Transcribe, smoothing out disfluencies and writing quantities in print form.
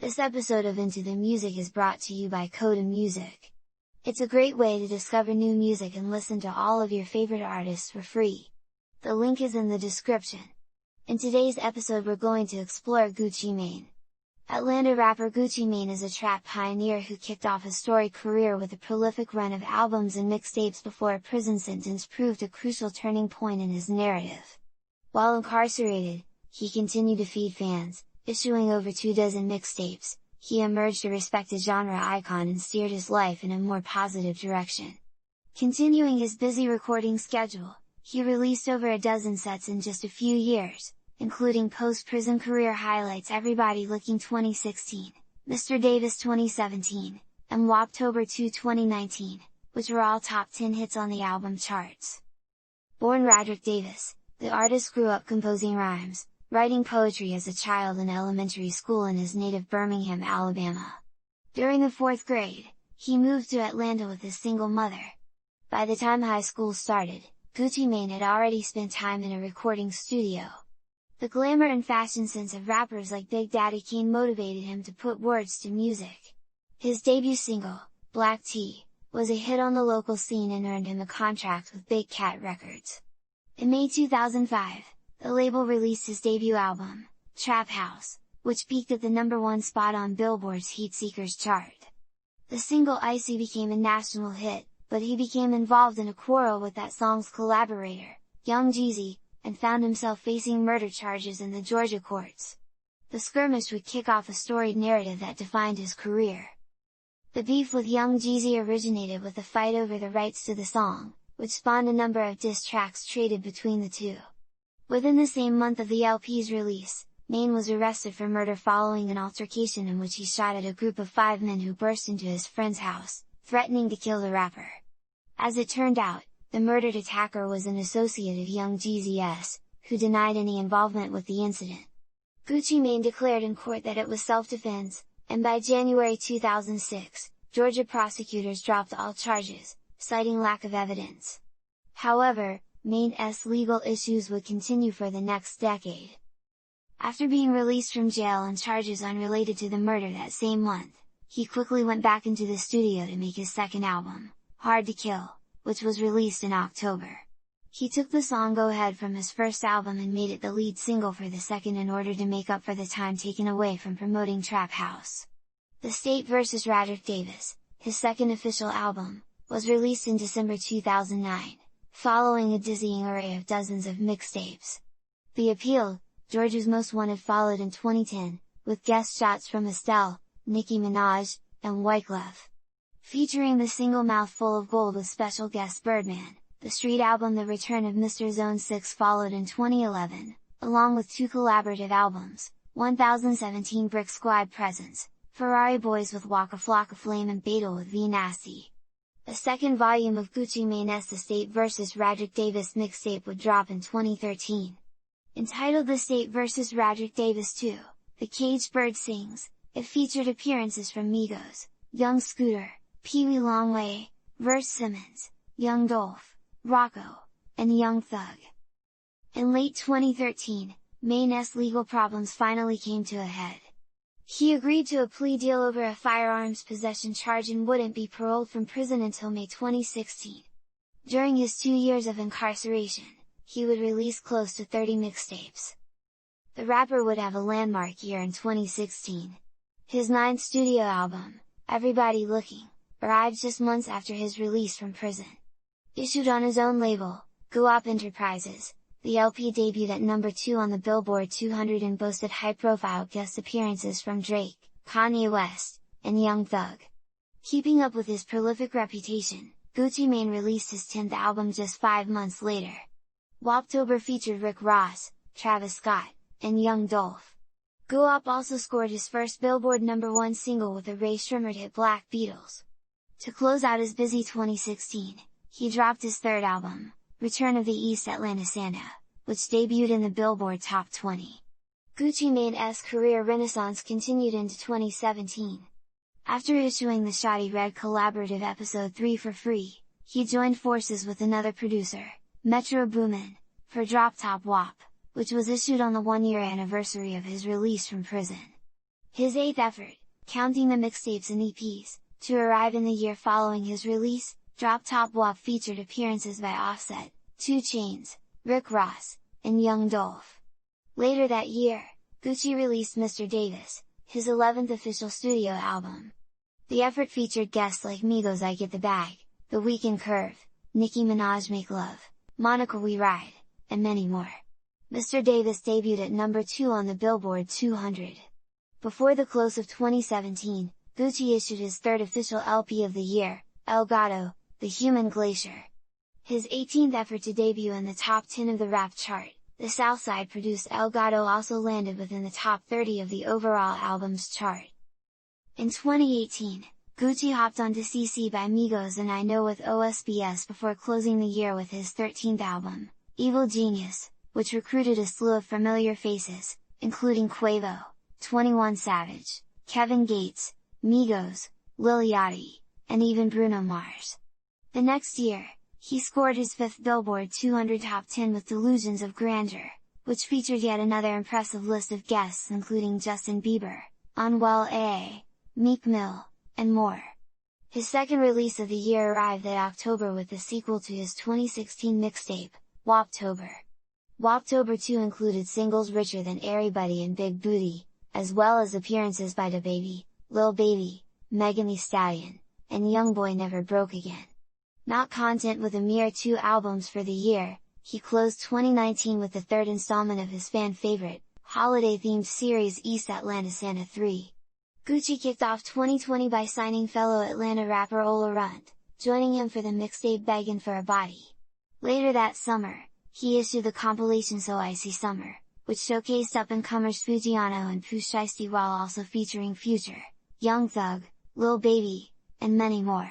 This episode of Into the Music is brought to you by Coda Music. It's a great way to discover new music and listen to all of your favorite artists for free. The link is in the description. In today's episode we're going to explore Gucci Mane. Atlanta rapper Gucci Mane is a trap pioneer who kicked off a storied career with a prolific run of albums and mixtapes before a prison sentence proved a crucial turning point in his narrative. While incarcerated, he continued to feed fans, issuing over 24 mixtapes. He emerged a respected genre icon and steered his life in a more positive direction. Continuing his busy recording schedule, he released over a dozen sets in just a few years, including post-prison career highlights Everybody Looking 2016, Mr. Davis 2017, and Woptober II 2019, which were all top 10 hits on the album charts. Born Radric Davis, the artist grew up composing rhymes, writing poetry as a child in elementary school in his native Birmingham, Alabama. During the 4th grade, he moved to Atlanta with his single mother. By the time high school started, Gucci Mane had already spent time in a recording studio. The glamour and fashion sense of rappers like Big Daddy Kane motivated him to put words to music. His debut single, Black Tea, was a hit on the local scene and earned him a contract with Big Cat Records. In May 2005, the label released his debut album, Trap House, which peaked at the #1 spot on Billboard's Heatseekers chart. The single Icy became a national hit, but he became involved in a quarrel with that song's collaborator, young Jeezy, and found himself facing murder charges in the Georgia courts. The skirmish would kick off a storied narrative that defined his career. The beef with young Jeezy originated with a fight over the rights to the song, which spawned a number of diss tracks traded between the two. Within the same month of the LP's release, Mane was arrested for murder following an altercation in which he shot at a group of 5 men who burst into his friend's house, threatening to kill the rapper. As it turned out, the murdered attacker was an associate of young Jeezy's, who denied any involvement with the incident. Gucci Mane declared in court that it was self-defense, and by January 2006, Georgia prosecutors dropped all charges, citing lack of evidence. However, Mane's legal issues would continue for the next decade. After being released from jail on charges unrelated to the murder that same month, he quickly went back into the studio to make his second album, Hard to Kill, which was released in October. He took the song Go Ahead from his first album and made it the lead single for the second in order to make up for the time taken away from promoting Trap House. The State vs. Radric Davis, his second official album, was released in December 2009, following a dizzying array of dozens of mixtapes. The Appeal, Georgia's Most Wanted followed in 2010, with guest shots from Estelle, Nicki Minaj, and Wyclef. Featuring the single Mouthful of Gold with special guest Birdman, the street album The Return of Mr. Zone 6 followed in 2011, along with 2 collaborative albums, 1017 Brick Squad Presents, Ferrari Boys with Waka Flocka Flame and Beetle with V Nasty. A second volume of Gucci Mane's The State vs. Radric Davis mixtape would drop in 2013. Entitled The State vs. Radric Davis 2, The Caged Bird Sings, it featured appearances from Migos, Young Scooter, Pee Wee Longway, Verse Simmons, Young Dolph, Rocco, and Young Thug. In late 2013, Mane's legal problems finally came to a head. He agreed to a plea deal over a firearms possession charge and wouldn't be paroled from prison until May 2016. During his 2 years of incarceration, he would release close to 30 mixtapes. The rapper would have a landmark year in 2016. His 9th studio album, Everybody Looking, arrived just months after his release from prison. Issued on his own label, Guap Enterprises, the LP debuted at #2 on the Billboard 200 and boasted high-profile guest appearances from Drake, Kanye West, and Young Thug. Keeping up with his prolific reputation, Gucci Mane released his 10th album just 5 months later. Woptober featured Rick Ross, Travis Scott, and Young Dolph. Guap also scored his first Billboard #1 single with the Ray Shrimmered hit Black Beatles. To close out his busy 2016, he dropped his 3rd album, Return of the East Atlanta Santa, which debuted in the Billboard Top 20. Gucci Mane's career renaissance continued into 2017. After issuing the Shoddy Red collaborative episode 3 for free, he joined forces with another producer, Metro Boomin, for Drop Top Wop, which was issued on the 1-year anniversary of his release from prison. His eighth effort, counting the mixtapes and EPs, to arrive in the year following his release, Drop Top WAP featured appearances by Offset, 2 Chainz, Rick Ross, and Young Dolph. Later that year, Gucci released Mr. Davis, his 11th official studio album. The effort featured guests like Migos I Get the Bag, The Weeknd Curve, Nicki Minaj Make Love, Monica We Ride, and many more. Mr. Davis debuted at number 2 on the Billboard 200. Before the close of 2017, Gucci issued his 3rd official LP of the year, El Gato, The Human Glacier. His 18th effort to debut in the top 10 of the rap chart, the Southside produced El Gato also landed within the top 30 of the overall albums chart. In 2018, Gucci hopped onto CC by Migos and I Know with OSBS before closing the year with his 13th album, Evil Genius, which recruited a slew of familiar faces, including Quavo, 21 Savage, Kevin Gates, Migos, Lil Yachty, and even Bruno Mars. The next year, he scored his 5th Billboard 200 Top 10 with Delusions of Grandeur, which featured yet another impressive list of guests including Justin Bieber, Anuel AA, Meek Mill, and more. His second release of the year arrived that October with the sequel to his 2016 mixtape, Woptober. Woptober II included singles Richer Than Everybody and Big Booty, as well as appearances by DaBaby, Lil Baby, Megan Thee Stallion, and Youngboy Never Broke Again. Not content with a mere 2 albums for the year, he closed 2019 with the 3rd installment of his fan favorite, holiday-themed series East Atlanta Santa 3. Gucci kicked off 2020 by signing fellow Atlanta rapper Ola Runt, joining him for the mixtape Beggin' for a Body. Later that summer, he issued the compilation So Icy Summer, which showcased up-and-comers Fujiano and Pooh Shiesty while also featuring Future, Young Thug, Lil Baby, and many more.